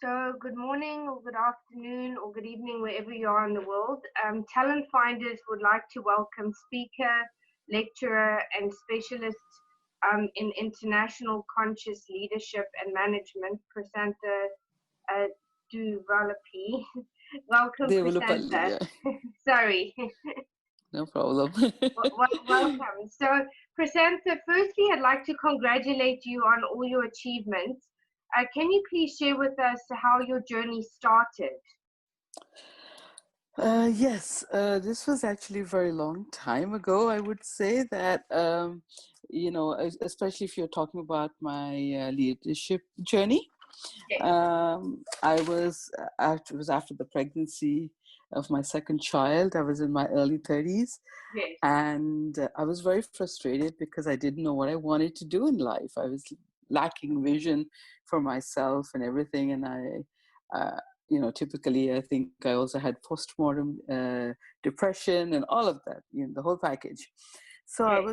So, good morning, or good afternoon, or good evening, wherever you are in the world. Talent Finders would like to welcome speaker, lecturer, and specialist in international conscious leadership and management, Prasantha uh, Devulapalli. Welcome, Devulapalli, Prasantha. yeah, Sorry. no problem. Welcome. So, Prasantha, firstly, I'd like to congratulate you on all your achievements. Can you please share with us how your journey started? Yes, this was actually a very long time ago. I would say that, especially if you're talking about my leadership journey. Yes, It was after the pregnancy of my second child. I was in my early 30s, yes, and I was very frustrated because I didn't know what I wanted to do in life. I was lacking vision for myself and everything, and typically I think I also had postmortem depression and all of that, the whole package. So yes,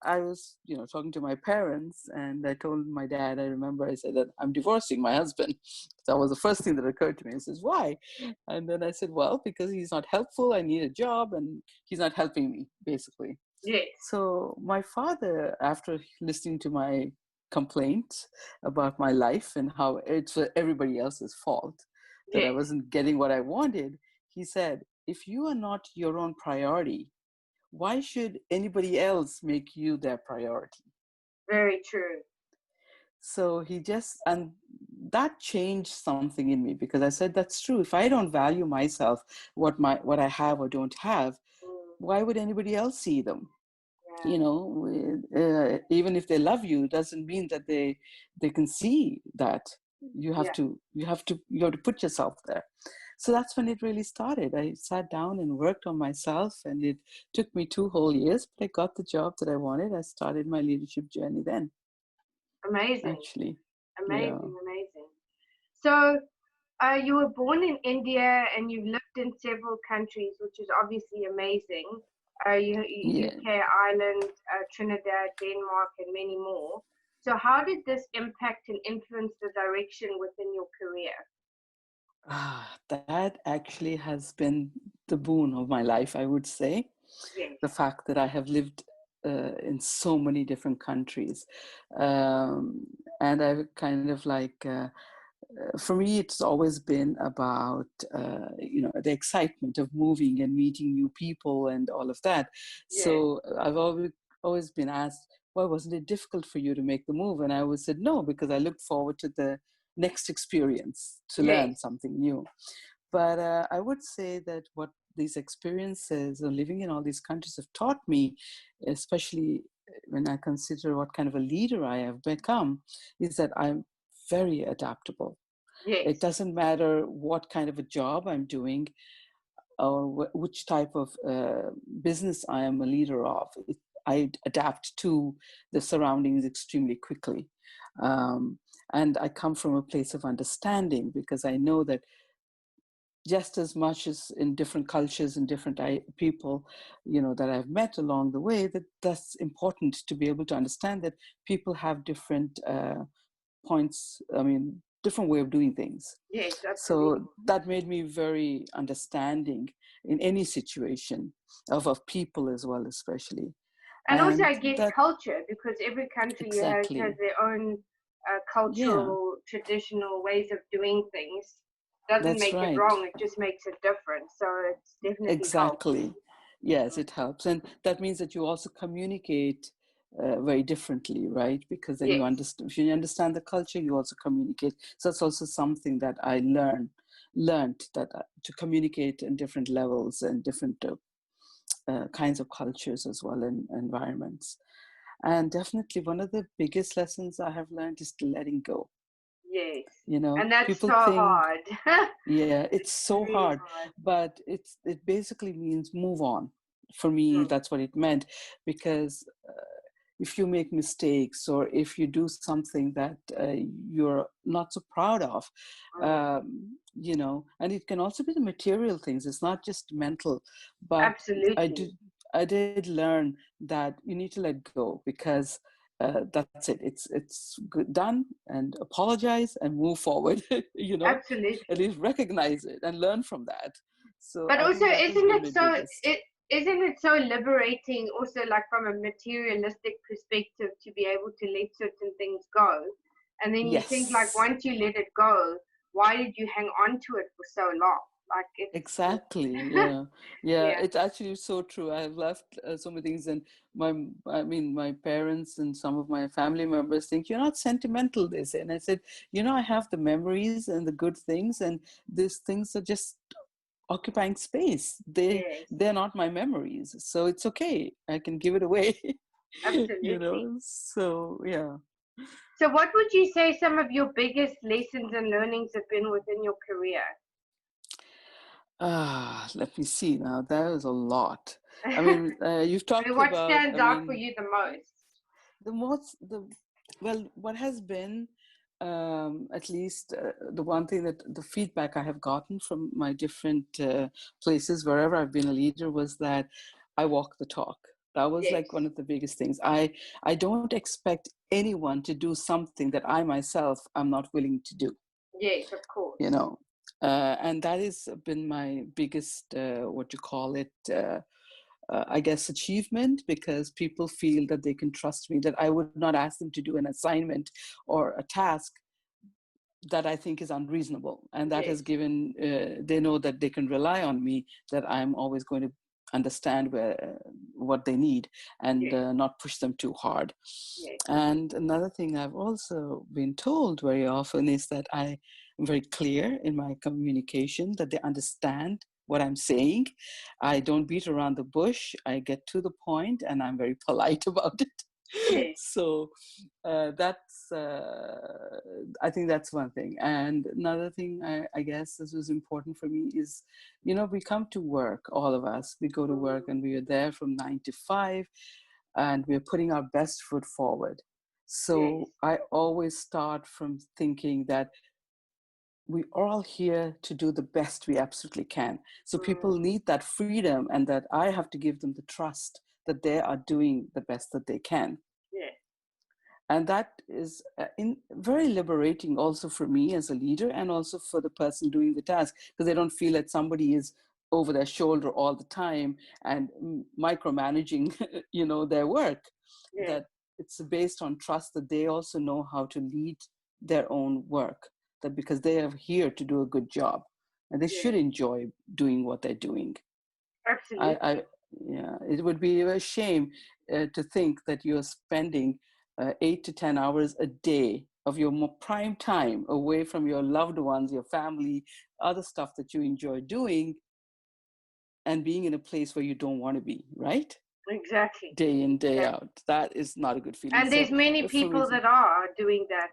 I was, talking to my parents, and I told my dad, I remember I said that I'm divorcing my husband. That was the first thing that occurred to me. He says, why? And then I said, well, because he's not helpful. I need a job and he's not helping me, basically. yes, So my father, after listening to my complaint about my life and how it's everybody else's fault that I yes. wasn't getting what I wanted, he said, if you are not your own priority, why should anybody else make you their priority? Very true. So and that changed something in me, because I said, that's true. If I don't value myself, what I have or don't have, Mm, why would anybody else see them? yeah, Even if they love you, it doesn't mean that they can see that. yeah. You have to put yourself there. So that's when it really started. I sat down and worked on myself, and it took me 2 whole years, but I got the job that I wanted. I started my leadership journey then, Amazing, actually. Yeah. amazing, amazing. So, you were born in India and you've lived in several countries, which is obviously amazing. Yeah. UK, Ireland, Trinidad, Denmark, and many more. So, how did this impact and influence the direction within your career? That actually has been the boon of my life, I would say. Yes, The fact that I have lived in so many different countries. Um, and I've kind of for me, it's always been about, the excitement of moving and meeting new people and all of that. yes, So I've always been asked, why wasn't it difficult for you to make the move? And I always said no, because I looked forward to the next experience to yes, learn something new. But I would say that what these experiences of living in all these countries have taught me, especially when I consider what kind of a leader I have become, is that I'm very adaptable. It yes, doesn't matter what kind of a job I'm doing or which type of business I am a leader of. I adapt to the surroundings extremely quickly. Um, and I come from a place of understanding, because I know that just as much as in different cultures and different people, that I've met along the way, that's important to be able to understand that people have different points. I mean, different way of doing things. yes, absolutely. So that made me very understanding in any situation of people as well, especially. And also, And I guess that culture, because every country has exactly, their own yeah, cultural, traditional ways of doing things. Doesn't that's make it right. wrong, it just makes it different. So it's definitely helps. Exactly. Yes, it helps. And that means that you also communicate very differently, right? Because then you Yes, understand, if you understand the culture, you also communicate. So that's also something that I learned that to communicate in different levels and different kinds of cultures as well, and environments. And definitely one of the biggest lessons I have learned is letting go. yes. You know, And that's people so think, hard. yeah, it's It's so really hard, hard. but it basically means move on. For me, Mm, that's what it meant, because if you make mistakes, or if you do something that you're not so proud of, mm. and it can also be the material things. It's not just mental, but I Absolutely. did I did learn that you need to let go, because that's it. It's good, done, and apologize and move forward. You know, at Absolutely. least recognize it and learn from that. So But I also, think that has isn't been it my so biggest. isn't it so liberating also, like from a materialistic perspective, to be able to let certain things go? And then you think, like, Yes, once you let it go, why did you hang on to it for so long? Like it's exactly. Yeah, yeah. yeah, It's actually so true. I've left so many things, and my, I mean, my parents and some of my family members think you're not sentimental. They say, and I said, I have the memories and the good things, and these things are just occupying space. yes, They're not my memories, so it's okay. I can give it away. absolutely. So yeah. So, what would you say some of your biggest lessons and learnings have been within your career? Let me see now. There is a lot. I mean, you've talked What about, stands I out for mean, you the most? the most, the, well, what has been, at least the one thing that the feedback I have gotten from my different places, wherever I've been a leader, was that I walk the talk. That was Yes, like one of the biggest things. I don't expect anyone to do something that I myself am not willing to do, yes, of you course. know. And that has been my biggest, what you call it, I guess, achievement, because people feel that they can trust me, that I would not ask them to do an assignment or a task that I think is unreasonable. And that Yes, has given, they know that they can rely on me, that I'm always going to understand what they need, and yes, not push them too hard. yes, And another thing I've also been told very often is that I am very clear in my communication, that they understand what I'm saying. I don't beat around the bush. I get to the point, and I'm very polite about it. yes, So that's, I think that's one thing. And another thing, I guess this was important for me is, we come to work, all of us, we go to work, mm, and we are there from 9 to 5, and we're putting our best foot forward. yes, So I always start from thinking that we are all here to do the best we absolutely can. So people mm, need that freedom, and that I have to give them the trust that they are doing the best that they can. yes, And that is very liberating also for me as a leader, and also for the person doing the task, because they don't feel that somebody is over their shoulder all the time and micromanaging their work. yes, That it's based on trust, that they also know how to lead their own work, that because they are here to do a good job, and they should yes, enjoy doing what they're doing. I absolutely. yeah, it would be a shame to think that you're spending 8 to 10 hours a day of your prime time away from your loved ones, your family, other stuff that you enjoy doing, and being in a place where you don't want to be, right? Exactly, Day in, day exactly. out. That is not a good feeling. And So there's many for me, people that are doing that,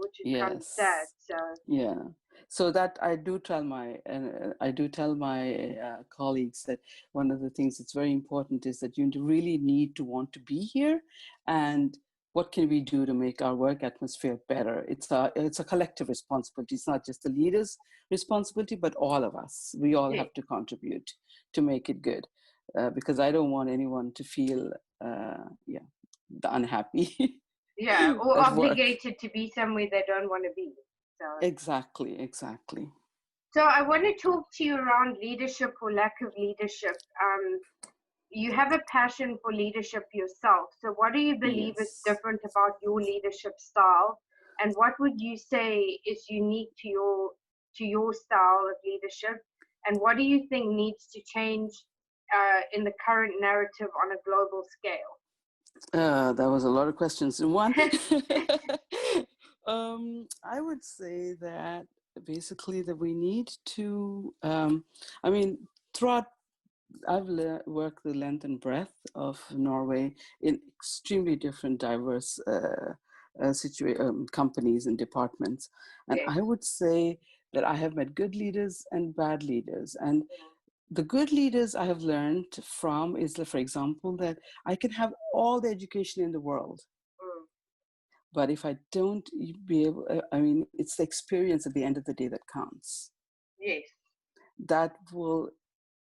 which is kind of sad. yes. So, Yeah. So that I do tell my colleagues that one of the things that's very important is that you really need to want to be here, and what can we do to make our work atmosphere better? It's a collective responsibility. It's not just the leader's responsibility, but all of us. We all yeah, have to contribute to make it good, because I don't want anyone to feel yeah, unhappy yeah, or at work. obligated to be somewhere they don't want to be. So, Exactly, exactly. so I want to talk to you around leadership or lack of leadership. You have a passion for leadership yourself. So, what do you believe is Yes. different about your leadership style, and what would you say is unique to your style of leadership? And what do you think needs to change in the current narrative on a global scale? That was a lot of questions in one. I would say that basically that we need to, I mean, throughout, worked the length and breadth of Norway in extremely different, diverse companies and departments. And Yes. I would say that I have met good leaders and bad leaders. And the good leaders I have learned from is, for example, that I can have all the education in the world, Mm, but if I don't be able, I mean, it's the experience at the end of the day that counts. yes. That will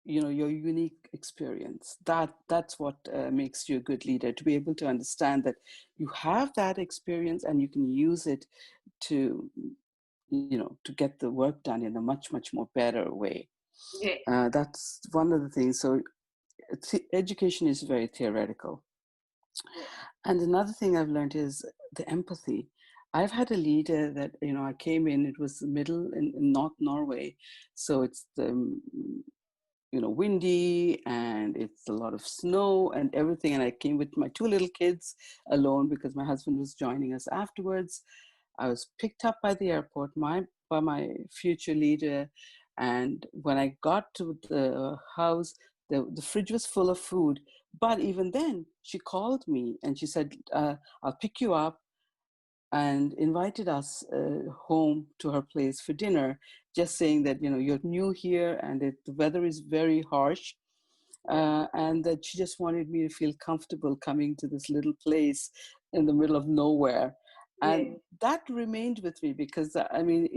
your unique experience. That's what makes you a good leader, to be able to understand that you have that experience and you can use it to to get the work done in a much, much more better way. Yes. That's one of the things. So education is very theoretical. Yes. And another thing I've learned is the empathy. I've had a leader that, I came in, it was the middle in North Norway. So it's the, windy, and it's a lot of snow and everything. And I came with my two little kids alone because my husband was joining us afterwards. I was picked up by the airport by my future leader. And when I got to the house, the fridge was full of food. But even then, she called me and she said, I'll pick you up, and invited us home to her place for dinner, just saying that, you're new here and the weather is very harsh. And that she just wanted me to feel comfortable coming to this little place in the middle of nowhere. Yes. And that remained with me because, I mean,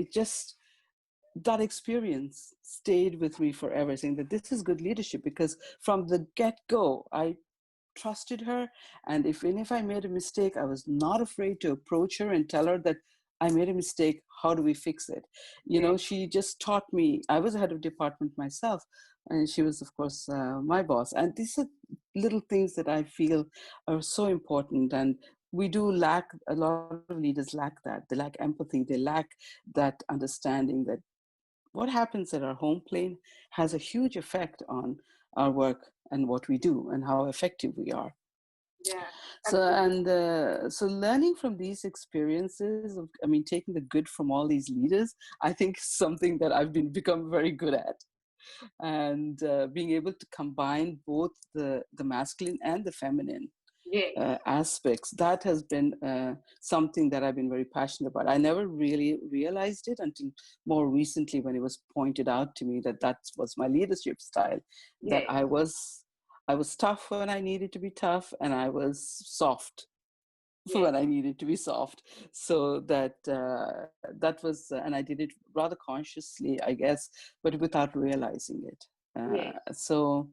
that experience stayed with me forever, saying that this is good leadership, because from the get-go, I trusted her. And if I made a mistake, I was not afraid to approach her and tell her that I made a mistake. How do we fix it? Yes. She just taught me. I was a head of department myself, and she was, of course, my boss. And these are little things that I feel are so important. And we do lack, a lot of leaders lack that. They lack empathy. They lack that understanding that what happens at our home plane has a huge effect on our work and what we do and how effective we are. Yeah. So, Absolutely. and so learning from these experiences of, I mean, taking the good from all these leaders, I think is something that I've become very good at. And being able to combine both the masculine and the feminine Yes. aspects, that has been something that I've been very passionate about. I never really realized it until more recently, when it was pointed out to me that that was my leadership style, that Yes. I was tough when I needed to be tough, and I was soft Yes. when I needed to be soft. So that was, and I did it rather consciously, I guess, but without realizing it. Yes. So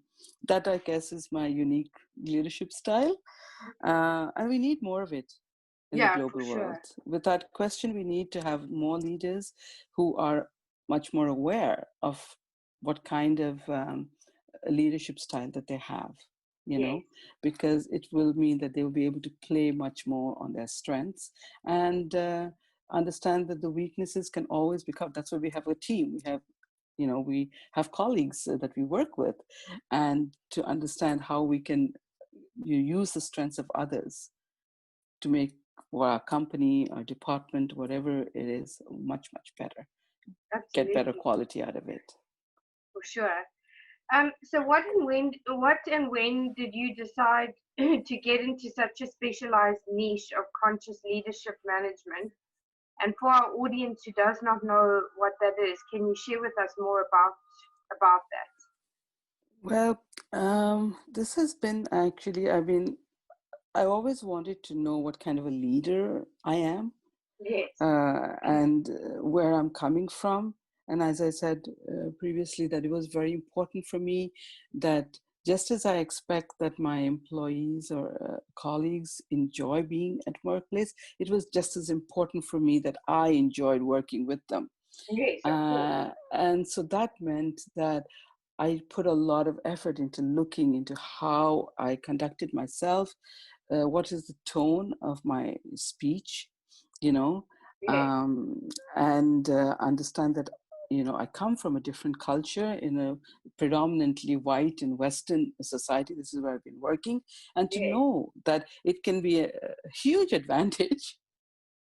that, I guess, is my unique leadership style. And we need more of it in the Yeah, for global world. sure. Without question, we need to have more leaders who are much more aware of what kind of leadership style that they have, Yes. because it will mean that they will be able to play much more on their strengths, and understand that the weaknesses can always be covered. That's why we have a team. We have colleagues that we work with, and to understand how we can use the strengths of others to make our company, our department, whatever it is, much, much better, get better Absolutely. quality out of it. For sure. So what and when did you decide to get into such a specialized niche of conscious leadership management? And for our audience who does not know what that is, can you share with us more about that? Well, this has been actually, I always wanted to know what kind of a leader I am, Yes. and where I'm coming from. And as I said previously, that it was very important for me that, just as I expect that my employees or colleagues enjoy being at workplace, it was just as important for me that I enjoyed working with them. Yes, of course. And so that meant that I put a lot of effort into looking into how I conducted myself, what is the tone of my speech, you know, Yes. um, and understand that, I come from a different culture in a predominantly white and Western society. This is where I've been working, and to Yes. know that it can be a huge advantage,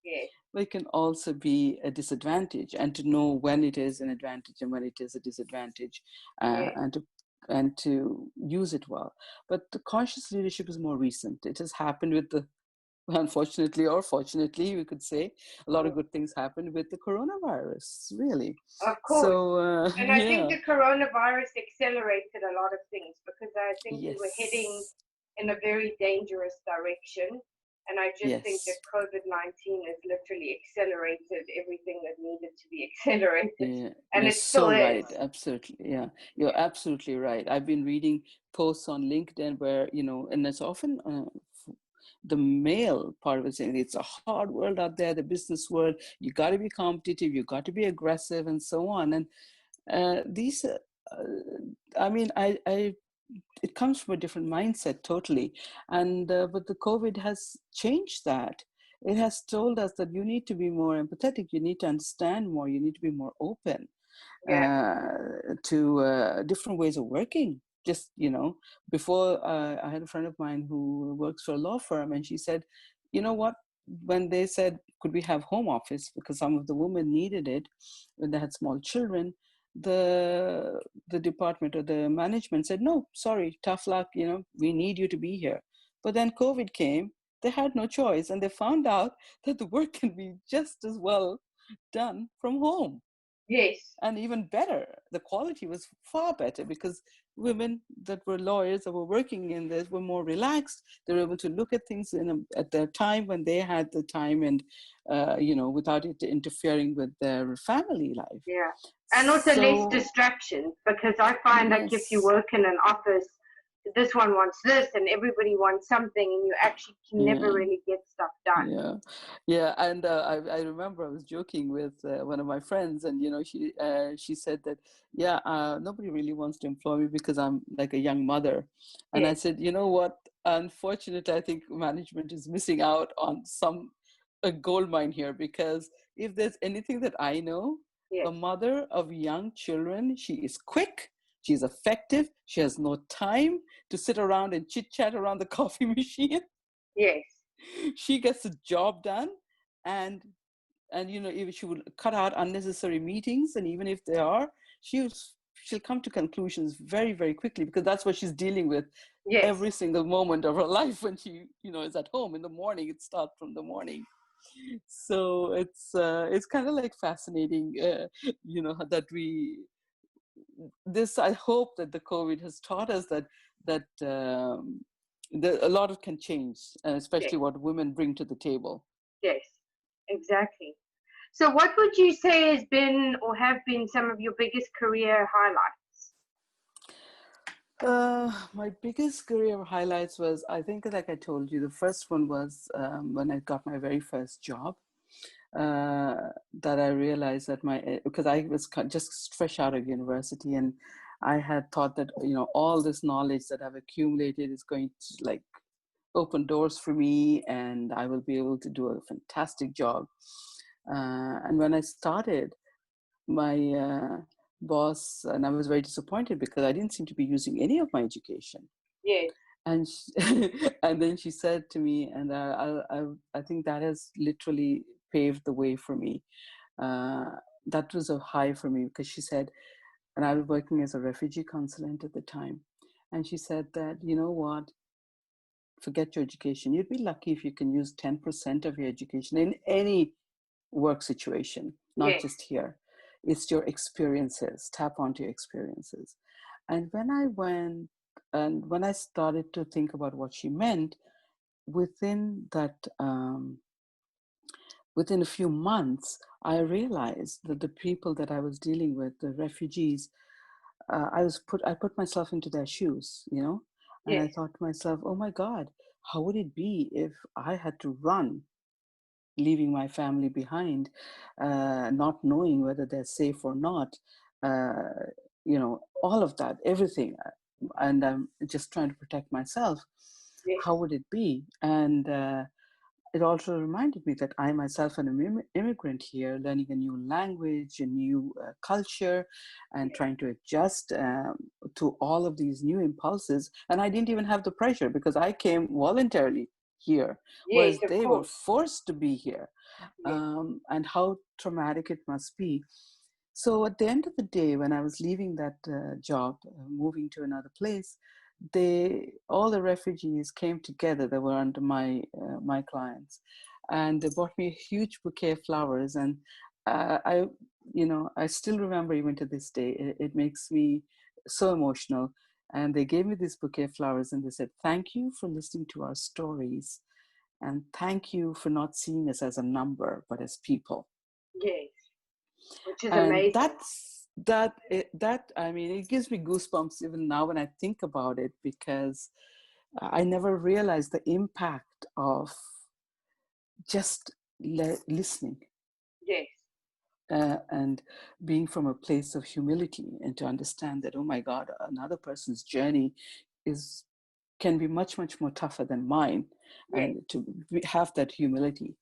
Yes. but it can also be a disadvantage, and to know when it is an advantage and when it is a disadvantage, Yes. and to use it well. But the conscious leadership is more recent. It has happened with the unfortunately, or fortunately, we could say, a lot of Yes. good things happened with the coronavirus, really. Of course. So And I think yeah. the coronavirus accelerated a lot of things because I think we were heading Yes. in a very dangerous direction. And I just think that Yes. COVID-19 has literally accelerated everything that needed to be accelerated, Yeah, and you're it still so is. right. Absolutely. Yeah, you're absolutely right. I've been reading posts on LinkedIn where, and it's often the male part of it saying it's a hard world out there, the business world. You got to be competitive, you got to be aggressive, and so on. And these, I mean, it comes from a different mindset totally. And but the COVID has changed that. It has told us that you need to be more empathetic, you need to understand more, you need to be more open Yeah. to different ways of working. Just, before I had a friend of mine who works for a law firm, and she said, you know what, when they said, could we have home office? Because some of the women needed it when they had small children, the the department or the management said, no, sorry, tough luck, we need you to be here. But then COVID came, they had no choice, and they found out that the work can be just as well done from home, Yes. and even better. The quality was far better because women that were lawyers that were working in this were more relaxed. They were able to look at things at the time when they had the time, and without it interfering with their family life. Yeah. And also less So distractions, because I find like if you yes, work in an office, this one wants this and everybody wants something, and you actually can never yeah. really get stuff done. Yeah, yeah, and I remember I was joking with one of my friends, and she said that, yeah, nobody really wants to employ me because I'm like a young mother, and I Yes. said, you know what? Unfortunately, I think management is missing out on a gold mine here, because if there's anything that I know, a Yes. mother of young children, she is quick, she's effective, she has no time to sit around and chit chat around the coffee machine. Yes. She gets the job done, and if she would cut out unnecessary meetings, and even if they are, she'll come to conclusions very, very quickly, because that's what she's dealing with Yes. every single moment of her life when she is at home in the morning. It starts from the morning. So it's kind of like fascinating, that I hope that the COVID has taught us that a lot of can change, Yes. especially what women bring to the table. Yes. Exactly. So what would you say has been or have been some of your biggest career highlights? My biggest career highlights was, I think, like I told you, the first one was when I got my very first job. That I realized that because I was just fresh out of university, and I had thought that all this knowledge that I've accumulated is going to like open doors for me, and I will be able to do a fantastic job. And when I started, my boss, and I was very disappointed because I didn't seem to be using any of my education. Yes. And and then she said to me, and I think that has literally paved the way for me. Uh, that was a high for me, because she said, and I was working as a refugee consultant at the time, and she said that, you know what, forget your education. You'd be lucky if you can use 10% of your education in any work situation, not Yes. just here. It's your experiences. Tap onto your experiences. And when I started to think about what she meant, within that, within a few months, I realized that the people that I was dealing with, the refugees, I put myself into their shoes, and I Yes. thought to myself, oh my God, how would it be if I had to run, leaving my family behind, not knowing whether they're safe or not, uh, all of that, everything, and I'm just trying to protect myself. Yes. How would it be? And it also reminded me that I myself am an immigrant here, learning a new language, a new culture, and trying to adjust to all of these new impulses. And I didn't even have the pressure because I came voluntarily here, Yes, whereas of they were course. forced to be here. Yes. And how traumatic it must be. So at the end of the day, when I was leaving that job, moving to another place, all the refugees came together that were under my clients, and they bought me a huge bouquet of flowers. And I still remember, even to this day, it makes me so emotional. And they gave me this bouquet of flowers, and they said, thank you for listening to our stories, and thank you for not seeing us as a number but as people. Yes. which is And amazing. that I mean, it gives me goosebumps even now when I think about it, because I never realized the impact of just listening, Yes, and being from a place of humility, and to understand that, oh my God, another person's journey is can be much, much more tougher than mine, yes, and to have that humility.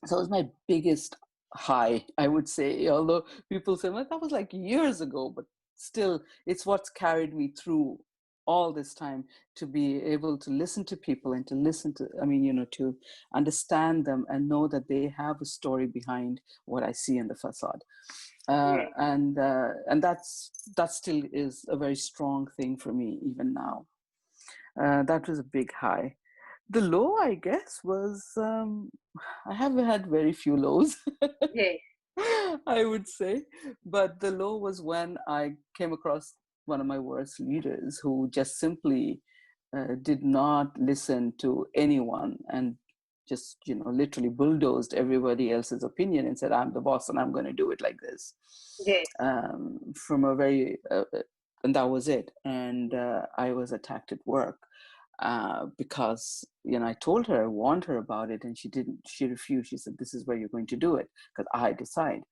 So it was my biggest high, I would say, although people say, well, that was like years ago, but still, it's what's carried me through all this time, to be able to listen to people, and to listen to, I mean, to understand them and know that they have a story behind what I see in the facade. yes, And that still is a very strong thing for me even now. That was a big high. The low, I guess, was I have had very few lows, yes, I would say. But the low was when I came across one of my worst leaders, who just simply did not listen to anyone, and just, literally bulldozed everybody else's opinion and said, I'm the boss and I'm going to do it like this. yes, From a very, and that was it. And I was attacked at work, because I told her, I warned her about it, and she refused. She said, this is where you're going to do it, because I decide.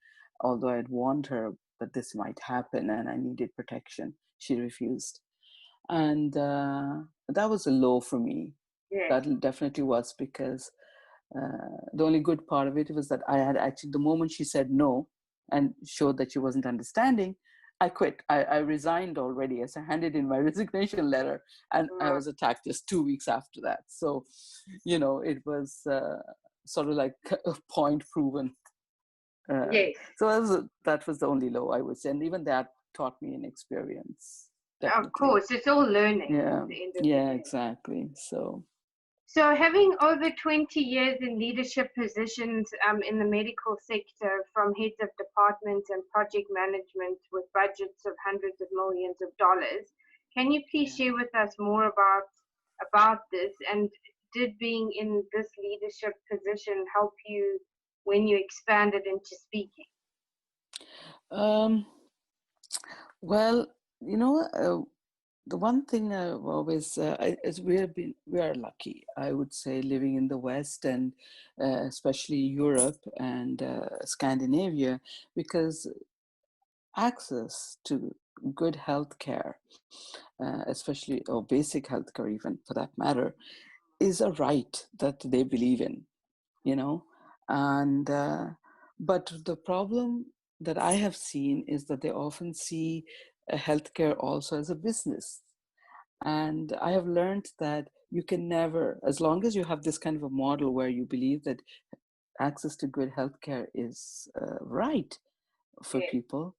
Although I had warned her that this might happen and I needed protection, she refused. And that was a low for me. yes, That definitely was, because the only good part of it was that I had actually, the moment she said no and showed that she wasn't understanding, I quit. I resigned already, as I handed in my resignation letter, and I uh, was attacked just 2 weeks after that. So, it was sort of like a point proven. Uh, yes. so that was the only low, I would say. And even that taught me an experience, Of definitely. course, it's all learning at Yeah, the end of the yeah, day. exactly. So, So, having over 20 years in leadership positions in the medical sector, from heads of departments and project management with budgets of hundreds of millions of dollars, can you please yeah. share with us more about this? And did being in this leadership position help you when you expanded into speaking? Um, well, the one thing I've always is we are lucky, I would say, living in the West, and especially Europe and Scandinavia, because access to good healthcare, especially, or basic healthcare even for that matter, is a right that they believe in, you know. And but the problem that I have seen is that they often see healthcare also as a business. And I have learned that you can never, as long as you have this kind of a model where you believe that access to good healthcare is right for Yes, people,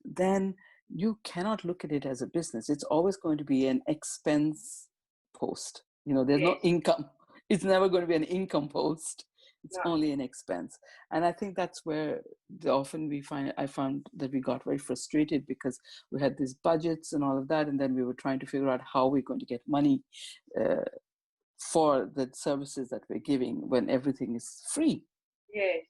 then you cannot look at it as a business. It's always going to be an expense post. There's no yes, income. It's never going to be an income post. It's no, only an expense. And I think that's where often I found that we got very frustrated, because we had these budgets and all of that. And then we were trying to figure out how we're going to get money uh, for the services that we're giving when everything is free. yes,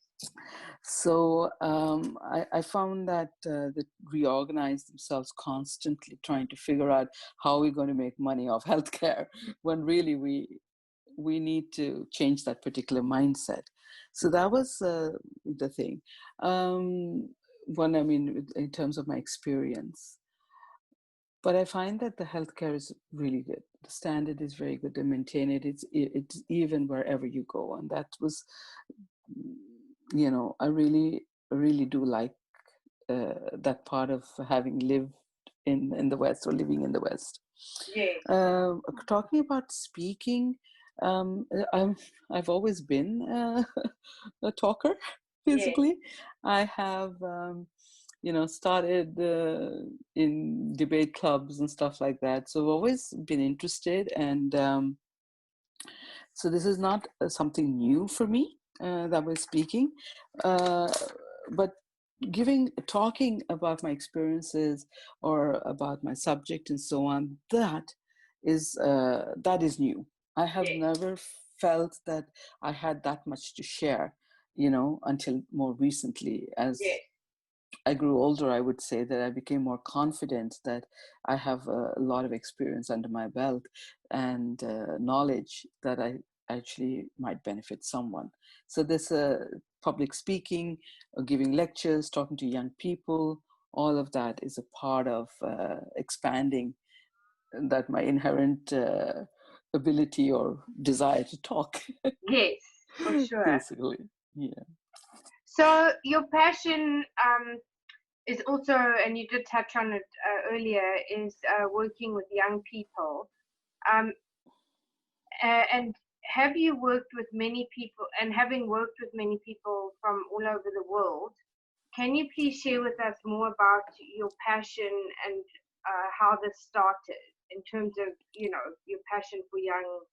So I found that they reorganize themselves constantly, trying to figure out how we're going to make money off healthcare, when really we need to change that particular mindset. So that was the thing. One, I mean, in terms of my experience, but I find that the healthcare is really good. The standard is very good. They maintain it. It's even wherever you go, and that was, I really do like that part of having lived in the West, or living in the West. yes, Uh, Talking about speaking, I'm I've always been a talker. yes, Basically, I have started in debate clubs and stuff like that. So I've always been interested, and so this is not something new for me, that we're speaking, uh, but talking about my experiences or about my subject and so on, that is new. I have yes, never felt that I had that much to share, until more recently, as yes. I grew older, I would say that I became more confident that I have a lot of experience under my belt and knowledge that I actually might benefit someone. So this public speaking, giving lectures, talking to young people, all of that is a part of expanding that my inherent ability or desire to talk, Yes, for sure. basically. Yeah. So your passion is also, and you did touch on it earlier, is working with young people. Um, and have you worked with many people, and having worked with many people from all over the world, can you please share with us more about your passion and how this started in terms of, your passion for young,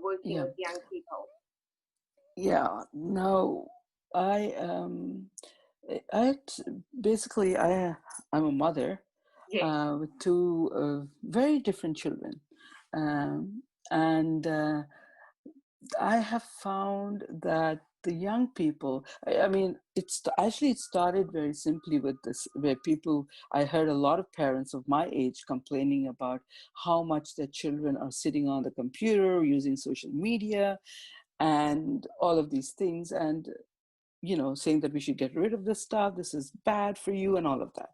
working Yeah. with young people? Yeah. No, I basically I'm a mother Yes, with two very different children, and I have found that the young people, I mean, it started very simply with this, where people, I heard a lot of parents of my age complaining about how much their children are sitting on the computer, using social media, and all of these things. And saying that we should get rid of this stuff, this is bad for you, and all of that.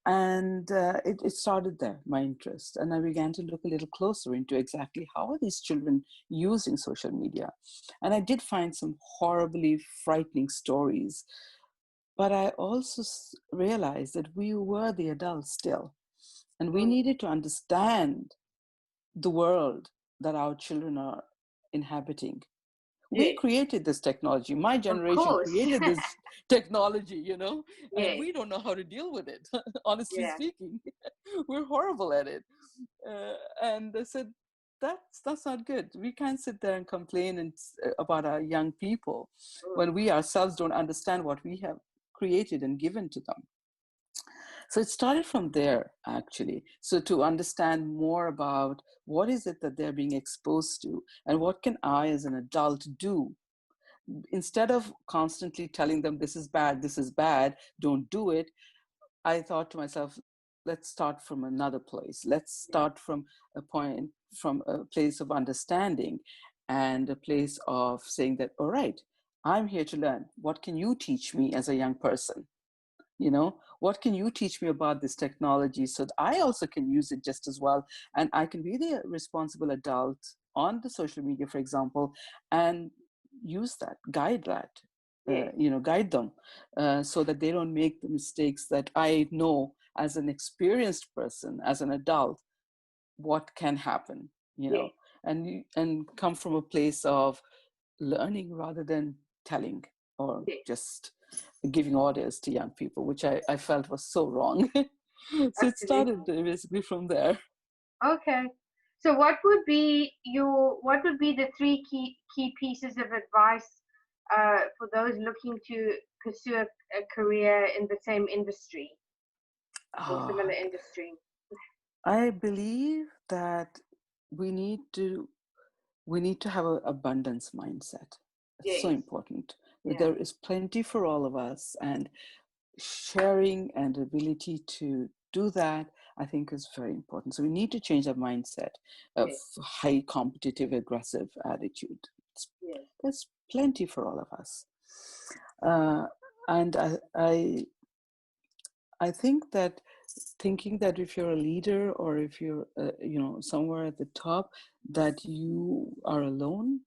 And it started there, my interest. And I began to look a little closer into exactly how are these children using social media. And I did find some horribly frightening stories. But I also realized that we were the adults still. And we mm, needed to understand the world that our children are inhabiting. We yes, created this technology. My of generation course. created this technology, and Yes, we don't know how to deal with it. Honestly yeah, speaking, we're horrible at it. And I said, that's not good. We can't sit there and complain about our young people mm, when we ourselves don't understand what we have created and given to them. So it started from there, actually. So to understand more about what is it that they're being exposed to, and what can I as an adult do, instead of constantly telling them this is bad, don't do it. I thought to myself, let's start from another place. Let's yeah, start from a place of understanding, and a place of saying that, all right, I'm here to learn. What can you teach me as a young person? What can you teach me about this technology so that I also can use it just as well, and I can be the responsible adult on the social media, for example, and use that, yes, guide them, so that they don't make the mistakes that I know as an experienced person, as an adult, what can happen, yes, and come from a place of learning rather than telling, or yes, just giving orders to young people, which I felt was so wrong. So it started absolutely. basically from there. Okay. So what would be the three key pieces of advice for those looking to pursue a career in the same industry or similar Ah, industry? I believe that we need to have an abundance mindset. It's so Yes. important. Yeah. There is plenty for all of us, and sharing and ability to do that, I think, is very important. So we need to change our mindset of Yes. high competitive aggressive attitude. Yes. There's plenty for all of us. uh, and I think that thinking that if you're a leader, or if you're somewhere at the top, that you are alone,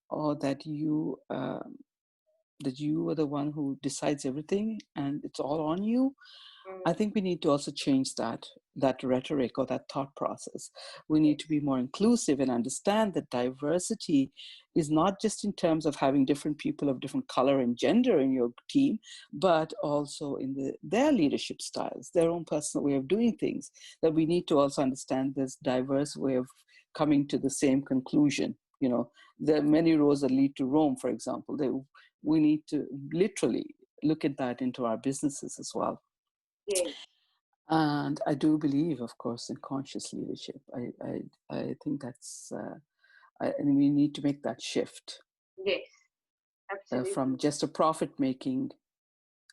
or that you are the one who decides everything and it's all on you. I Mm, think we need to also change that rhetoric, or that thought process. We need to yes. be more inclusive and understand that diversity is not just in terms of having different people of different color and gender in your team, but also in their leadership styles, their own personal way of doing things. That we need to also understand this diverse way of coming to the same conclusion. There are many roads that lead to Rome, for example. We need to literally look at that into our businesses as well. Yes. And I do believe, of course, in conscious leadership. I think and we need to make that shift Yes. from Absolutely. just a profit making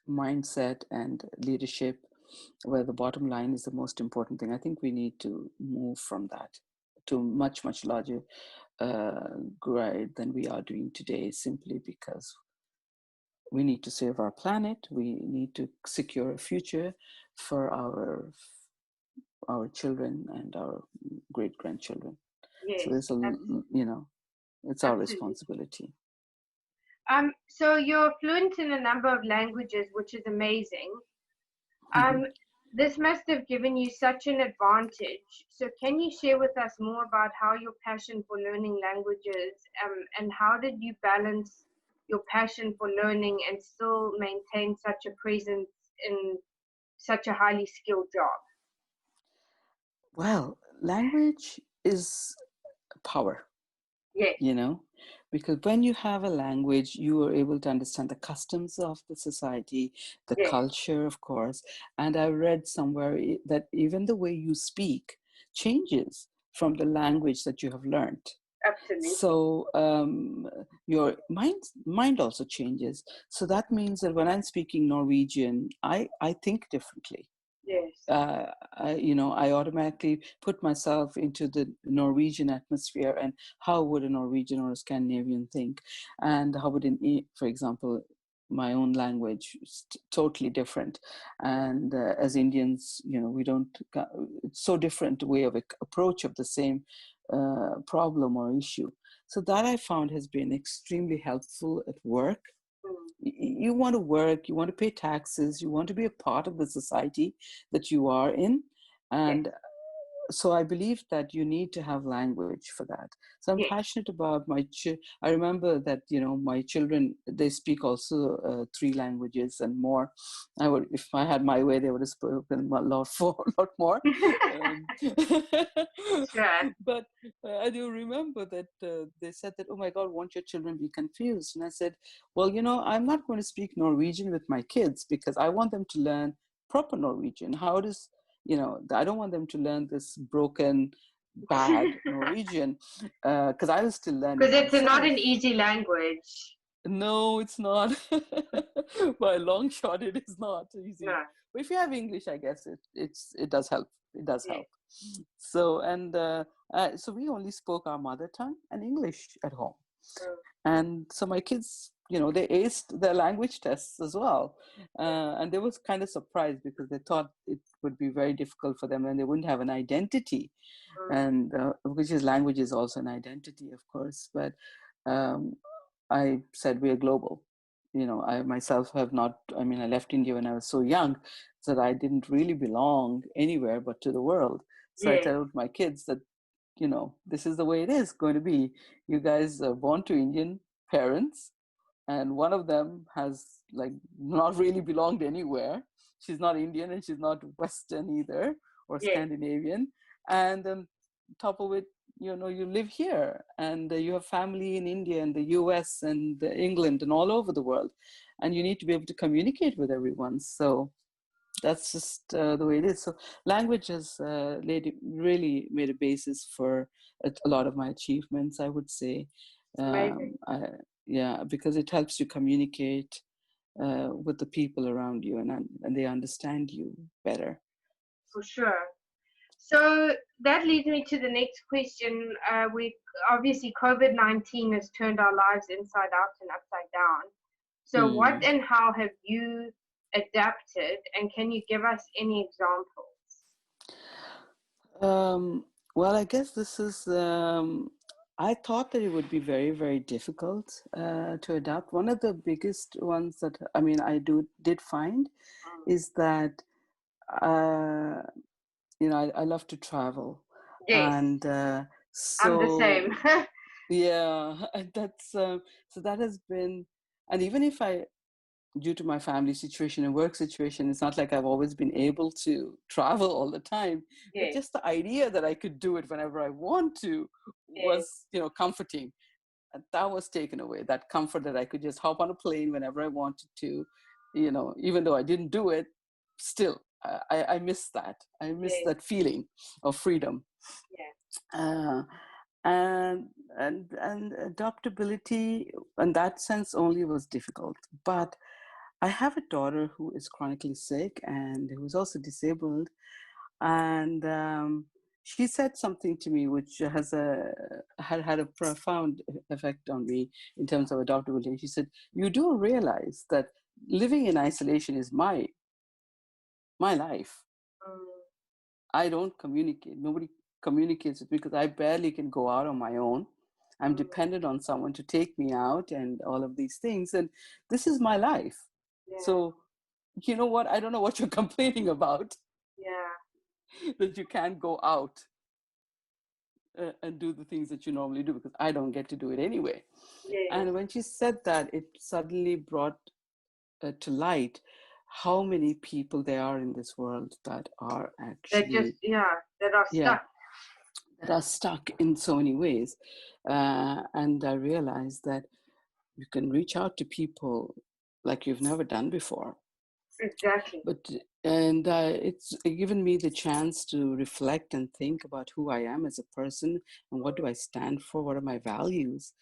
mindset and leadership, where the bottom line is the most important thing. I think we need to move from that to much, much larger grade than we are doing today, simply because we need to save our planet. We need to secure a future for our children and our great grandchildren. So Yes, there's a, you know, it's our absolutely. responsibility. So you're fluent in a number of languages, which is amazing. Mhm. This must have given you such an advantage. So can you share with us more about how your passion for learning languages, and how did you balance your passion for learning and still maintain such a presence in such a highly skilled job? Well, language is power, Yes, you know, because when you have a language, you are able to understand the customs of the society, the yes, culture, of course. And I read somewhere that even the way you speak changes from the language that you have learned. absolutely. So your mind also changes. So that means that when I'm speaking Norwegian, I think differently. Yes, I automatically put myself into the Norwegian atmosphere, and how would a Norwegian or a Scandinavian think, and how would for example, my own language is totally different. And as Indians, we don't. It's so different way of approach of the same problem or issue. So that I found has been extremely helpful at work. mm, You want to work, you want to pay taxes, you want to be a part of the society that you are in. yes, And so I believe that you need to have language for that. So I'm yes. passionate about I remember that, my children, they speak also 3 languages and more. If I had my way, they would have spoken a lot, a lot more. Um, Sure. but I do remember that they said that, oh my God, won't your children be confused? And I said, well, I'm not going to speak Norwegian with my kids because I want them to learn proper Norwegian. I don't want them to learn this broken, bad Norwegian, because I was still learning Because it's not myself. an easy language. No, it's not. By a long shot, it is not easy. No, But if you have English, I guess it does help. It does yes. help. So we only spoke our mother tongue and English at home. Mm, And so my kids, they aced their language tests as well. And they was kind of surprised because they thought it would be very difficult for them and they wouldn't have an identity. mm, And which is language is also an identity, of course. But um, I said we are global. I myself have not, I left India when I was so young that I didn't really belong anywhere but to the world. So I yes, told my kids that this is the way it is going to be. You guys are born to Indian parents, and one of them has like not really belonged anywhere. She's not Indian and she's not Western either or yes, Scandinavian. And then top of it, you live here and you have family in India and the US and England and all over the world. And you need to be able to communicate with everyone. So that's just the way it is. So language has really made a basis for a lot of my achievements, I would say. amazing, Um, I, yeah, because it helps you communicate with the people around you, and they understand you better. for sure. So that leads me to the next question. We obviously COVID-19 has turned our lives inside out and upside down. So what Mm. and how have you adapted, and can you give us any examples? Um, well, I guess this is. I thought that it would be very, very difficult to adapt. One of the biggest ones that I did find Mm, is that uh, I love to travel, yes, and I'm the same. so yeah, and that's so that has been, and even if I, due to my family situation and work situation, it's not like I've always been able to travel all the time, but Yes, just the idea that I could do it whenever I want to yes, was, comforting. And that was taken away, that comfort that I could just hop on a plane whenever I wanted to, even though I didn't do it, still, I miss that. I miss yes, that feeling of freedom. yes, Uh, and adaptability in that sense only was difficult. But I have a daughter who is chronically sick and who is also disabled. And she said something to me which had a profound effect on me in terms of adaptability. She said, "You do realize that living in isolation is my life. Mm, I don't communicate. Nobody communicates with me because I barely can go out on my own. I'm mm, dependent on someone to take me out and all of these things. And this is my life. yeah, So, you know what? I don't know what you're complaining about, yeah, that you can't go out and do the things that you normally do because I don't get to do it anyway." yes. And when she said that, it suddenly brought to light how many people there are in this world that are That just, actually, yeah, that are yeah, stuck. that are stuck in so many ways. And I realized that you can reach out to people like you've never done before. Exactly. But and it's given me the chance to reflect and think about who I am as a person and what do I stand for, what are my values.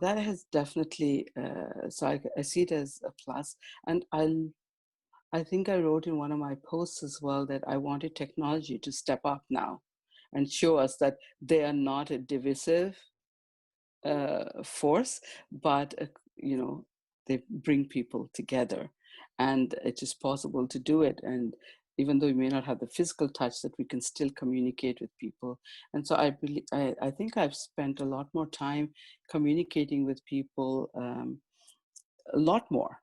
That has definitely so I see it as a plus. And I think I wrote in one of my posts as well that I wanted technology to step up now and show us that they are not a divisive force, but you know, they bring people together, and it is possible to do it. And even though we may not have the physical touch, that we can still communicate with people. And so I believe, I think I've spent a lot more time communicating with people, a lot more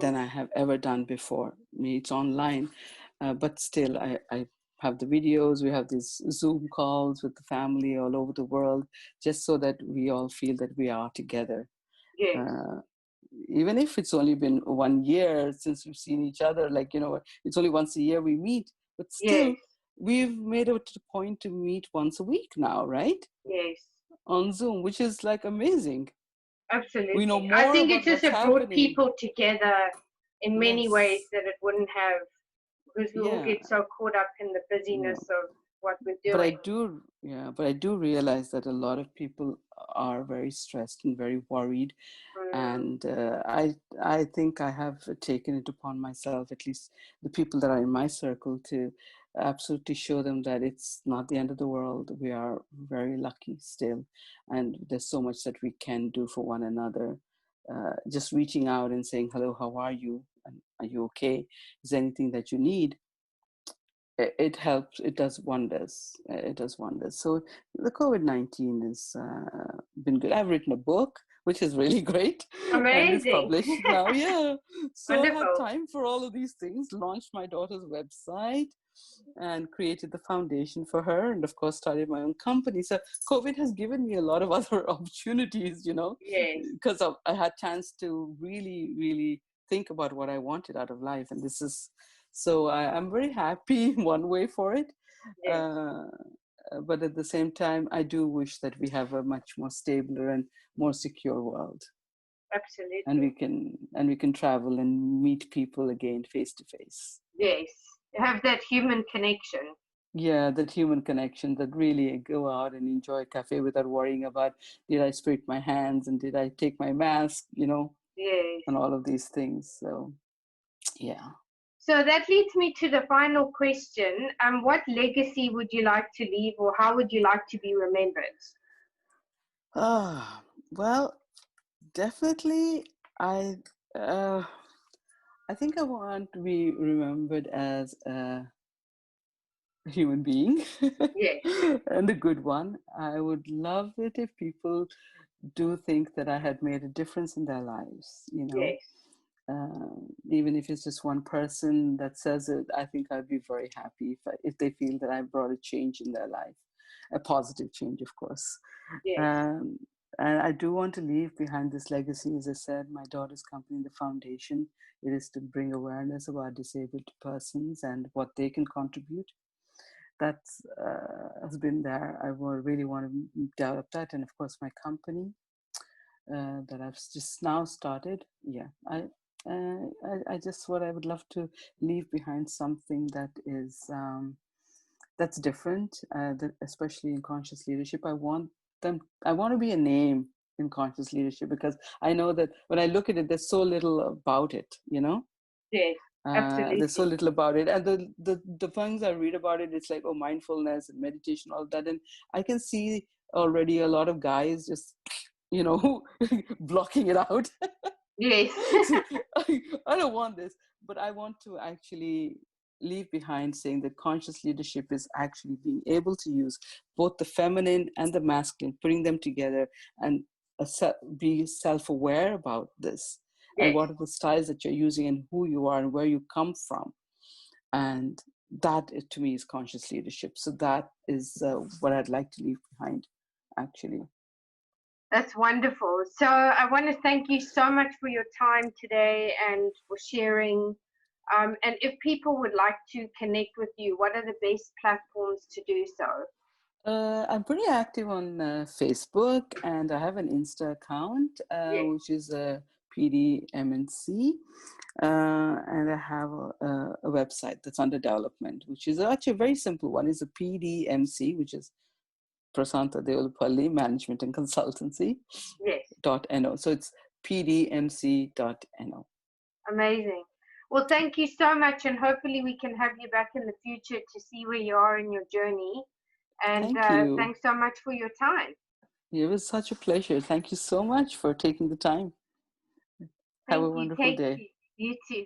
than I have ever done before. I mean, it's online, but still, I have the videos. We have these Zoom calls with the family all over the world, just so that we all feel that we are together. Yes, Uh, Even if it's only been 1 year since we've seen each other, like, you know, it's only once a year we meet, but yes, still, we've made it to the point to meet once a week now, right? yes. On Zoom, which is like amazing. We know Absolutely. I more think it about just what's have brought happening. people together in many ways Yes. that it wouldn't have, because we all Yeah. get so caught up in the Yeah. busyness of what we're But I doing. do, yeah, but I do realize that a lot of people are very stressed and very worried. Mm, And I think I have taken it upon myself, at least the people that are in my circle, to absolutely show them that it's not the end of the world. We are very lucky still, and there's so much that we can do for one another. Just reaching out and saying, "Hello, how are you? And are you okay? Is there anything that you need?" It helps. It does wonders. It does wonders. So the COVID-19 has been good. I've written a book, which is really great, and it's amazing. published now. Yeah. So I had Wonderful. time for all of these things, launched my daughter's website and created the foundation for her, and of course started my own company. So COVID has given me a lot of other opportunities, you know, Yes, because I had chance to really, really think about what I wanted out of life. And this is, so I'm very happy in one way for it. yes, Uh, but at the same time, I do wish that we have a much more stable and more secure world, and absolutely. we can travel and meet people again face to face. Yes. Have that human connection. Yeah, that human connection, that really go out and enjoy a cafe without worrying about, did I spray my hands and did I take my mask, you know, Yes. and all of these things. So yeah. So that leads me to the final question. What legacy would you like to leave, or how would you like to be remembered? Well, definitely, I uh, I think I want to be remembered as a human being Yes, and a good one. I would love it if people do think that I had made a difference in their lives, you know. yes, Even if it's just one person that says it, I think I'd be very happy if they feel that I brought a change in their life, a positive change, of course. yes, Um, and I do want to leave behind this legacy. As I said, my daughter's company, the foundation, it is to bring awareness about disabled persons and what they can contribute. That has been there. I will really want to develop that. And of course, my company that I've just now started. Yeah, I just, what I would love to leave behind something that is that's different, that especially in conscious leadership. I want them. I want to be a name in conscious leadership, because I know that when I look at it, there's so little about it, you know? Yes, There's so absolutely. little about it. And the things I read about it, it's like, oh, mindfulness and meditation, all that. And I can see already a lot of guys just, you know, blocking it out. Yes. So I don't want this, but I want to actually leave behind saying that conscious leadership is actually being able to use both the feminine and the masculine, putting them together, and be self-aware about this, and Yes. what are the styles that you're using and who you are and where you come from. And that, to me, is conscious leadership. So that is what I'd like to leave behind, actually. That's wonderful. So I want to thank you so much for your time today and for sharing. And if people would like to connect with you, what are the best platforms to do so? I'm pretty active on Facebook, and I have an Insta account, Yes. which is PDMNC, and I have a website that's under development, which is actually a very simple one. It's a PDMC, which is Prasantha Devulapalli Management and Consultancy Yes. .no. So it's pdmc.no. Amazing. Well, thank you so much, and hopefully we can have you back in the future to see where you are in your journey. And Thank you. thanks so much for your time. It was such a pleasure. Thank you so much for taking the time. Have Thank a you. wonderful Take day. care. You too.